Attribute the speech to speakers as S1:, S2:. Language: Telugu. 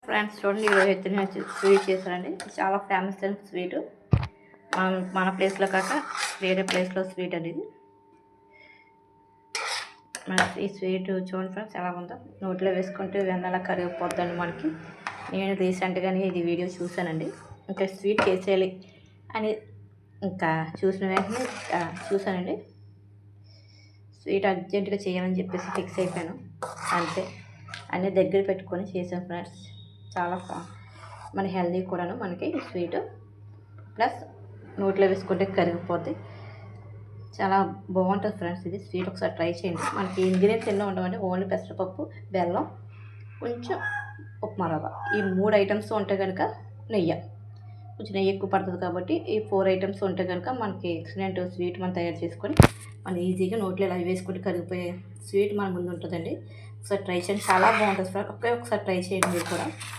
S1: ఫ్రెండ్స్ చూడండి, ఈరోజు అయితే నేను స్వీట్ చేశానండి. చాలా ఫేమస్ అయిన స్వీట్. మన ప్లేస్లో కాక వేరే ప్లేస్లో స్వీట్ అనేది. ఈ స్వీట్ చూడండి ఫ్రెండ్స్ ఎలా ఉందో. నోట్లో వేసుకుంటే వెన్నలా కరిగిపోద్దండి మనకి. నేను రీసెంట్గానే ఇది వీడియో చూశానండి. ఇంకా స్వీట్ చేసేయాలి అని ఇంకా చూసిన వెంటనే చూశానండి. స్వీట్ అర్జెంటుగా చేయాలని చెప్పేసి ఫిక్స్ అయిపోయాను. అంతే, అన్నీ దగ్గర పెట్టుకొని చేసాను ఫ్రెండ్స్. చాలా మన హెల్దీ కూడాను మనకి స్వీట్, ప్లస్ నోట్లో వేసుకుంటే కరిగిపోద్ది. చాలా బాగుంటుంది ఫ్రెండ్స్. ఇది స్వీట్ ఒకసారి ట్రై చేయండి. మనకి ఇంగ్రీడియంట్స్ ఎన్నో ఉండవండి. ఓన్లీ పెసరపప్పు, బెల్లం, కొంచెం ఉప్మా రవ్వ, ఈ 3 ఐటమ్స్ ఉంటే కనుక నెయ్యి, కొంచెం నెయ్యి ఎక్కువ పడుతుంది కాబట్టి ఈ 4 ఐటమ్స్ ఉంటే కనుక మనకి ఎక్సలెంట్ స్వీట్ మనం తయారు చేసుకొని మనం ఈజీగా నోట్లో ఇలా వేసుకుంటే కరిగిపోయే స్వీట్ మన ముందు ఉంటుందండి. ఒకసారి ట్రై చేయండి, చాలా బాగుంటుంది ఫ్రెండ్స్. ఒకసారి ట్రై చేయండి మీరు కూడా.